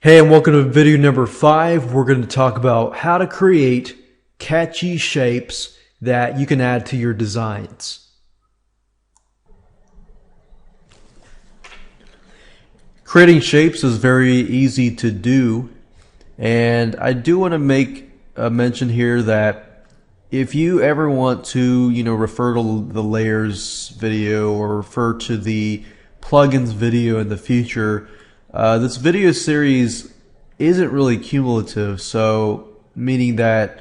Hey, and welcome to video number 5. We're going to talk about how to create catchy shapes that you can add to your designs. Creating shapes is very easy to do, and I do want to make a mention here that if you ever want to, refer to the layers video or refer to the plugins video in the future, this video series isn't really cumulative, so meaning that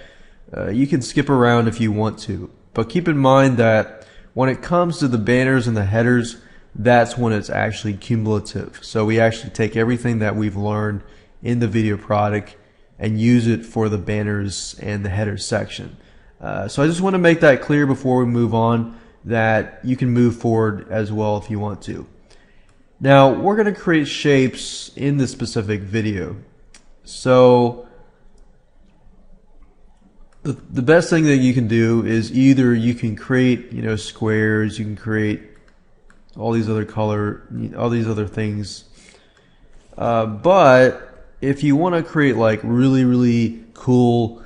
you can skip around if you want to. But keep in mind that when it comes to the banners and the headers, that's when it's actually cumulative. So we actually take everything that we've learned in the video product and use it for the banners and the header section. So I just want to make that clear before we move on, that you can move forward as well if you want to. Now we're going to create shapes in this specific video. So the best thing that you can do is either you can create squares, you can create all these other things, but if you want to create like really cool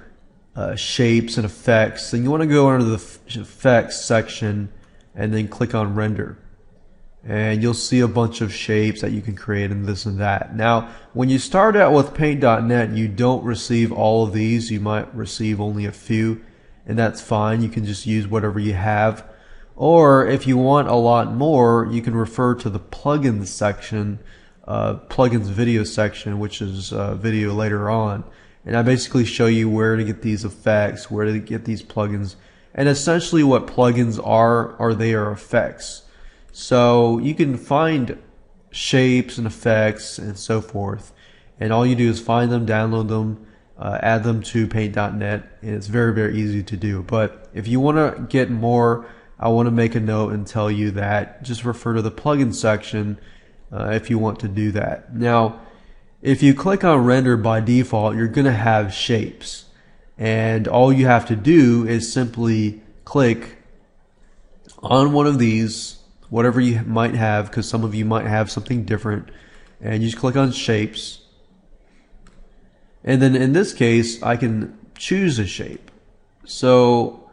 shapes and effects, then you want to go under the effects section and then click on render. And you'll see a bunch of shapes that you can create and this and that. Now, when you start out with paint.net, you don't receive all of these. You might receive only a few, and that's fine. You can just use whatever you have. Or if you want a lot more, you can refer to the plugins section, plugins video section, which is video later on. And I basically show you where to get these effects, where to get these plugins. And essentially what plugins are they are effects. So you can find shapes and effects and so forth, and all you do is find them, download them, add them to paint.net, and it's very easy to do. But if you want to get more, I want to make a note and tell you that just refer to the plugin section if you want to do that. Now if you click on render, by default you're going to have shapes, and all you have to do is simply click on one of these, whatever you might have, because some of you might have something different, and you just click on shapes, and then in this case I can choose a shape. So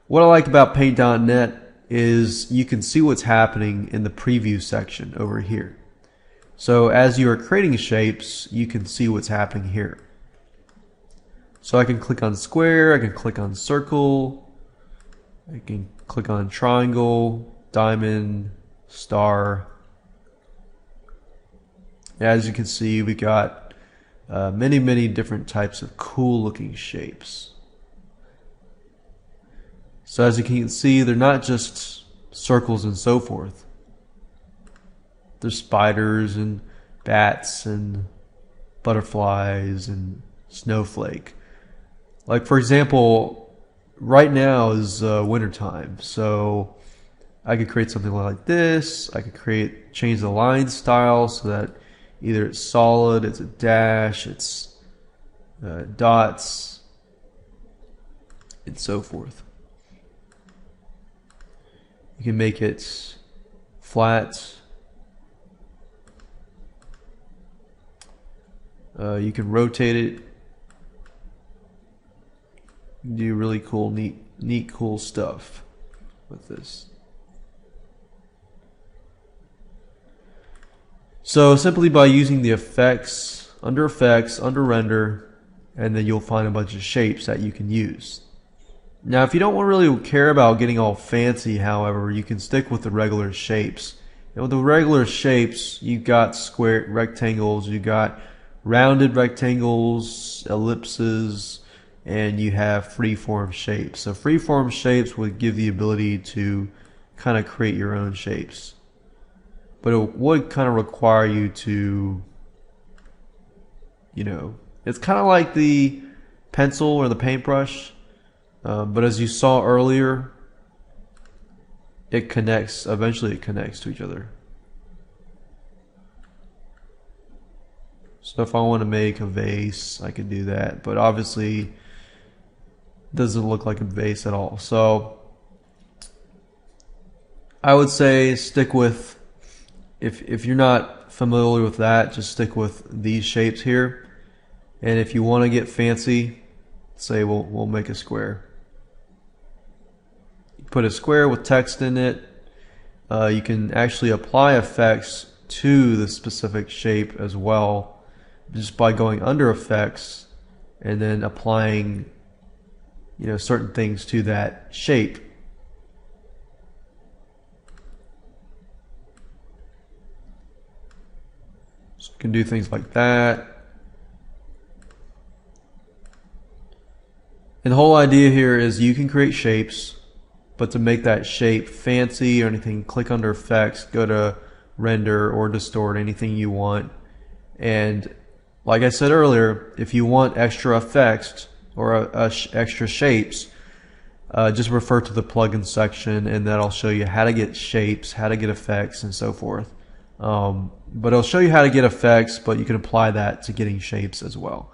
what I like about paint.net is you can see what's happening in the preview section over here. So as you are creating shapes, you can see what's happening here. So I can click on square, I can click on circle, I can click on triangle, diamond, star. As you can see, we got many different types of cool looking shapes. So as you can see, they're not just circles and so forth. There's spiders and bats and butterflies and snowflake. Like for example, right now is winter time, so I could create something like this. I could change the line style so that either it's solid, it's a dash, it's dots, and so forth. You can make it flat. You can rotate it. You can do really cool, neat, cool stuff with this. So simply by using the effects, under render, and then you'll find a bunch of shapes that you can use. Now if you don't really care about getting all fancy, however, you can stick with the regular shapes. And with the regular shapes, you've got square rectangles, you got rounded rectangles, ellipses, and you have freeform shapes. So freeform shapes would give the ability to kind of create your own shapes. But it would kind of require you to, it's kind of like the pencil or the paintbrush, but as you saw earlier, eventually it connects to each other. So if I want to make a vase, I could do that, but obviously it doesn't look like a vase at all. So I would say stick with, if you're not familiar with that, just stick with these shapes here. And if you want to get fancy, say we'll make a square. Put a square with text in it. You can actually apply effects to the specific shape as well, just by going under effects and then applying, you know, certain things to that shape. So you can do things like that. And the whole idea here is you can create shapes, but to make that shape fancy or anything, click under effects, go to render or distort, anything you want. And like I said earlier, if you want extra effects or extra shapes, just refer to the plugin section, and that'll show you how to get shapes, how to get effects, and so forth. But it'll show you how to get effects, but you can apply that to getting shapes as well.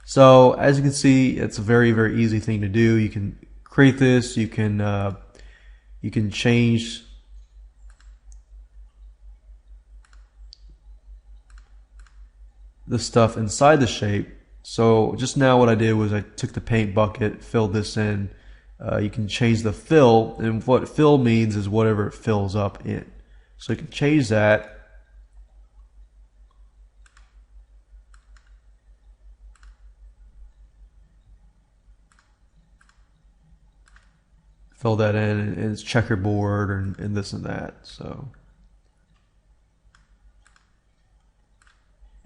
So as you can see, it's a very, very easy thing to do. You can create this. You can change the stuff inside the shape. So just now what I did was I took the paint bucket, filled this in. You can change the fill, and what fill means is whatever it fills up in. So you can change that. Fill that in, and it's checkerboard and this and that. So,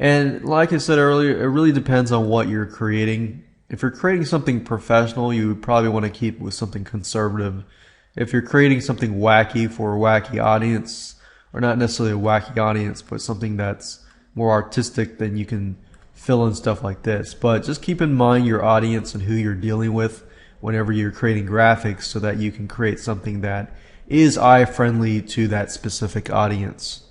and like I said earlier, it really depends on what you're creating. If you're creating something professional, you would probably want to keep with something conservative. If you're creating something wacky for a wacky audience, or not necessarily a wacky audience, but something that's more artistic, then you can fill in stuff like this. But just keep in mind your audience and who you're dealing with whenever you're creating graphics, so that you can create something that is eye friendly to that specific audience.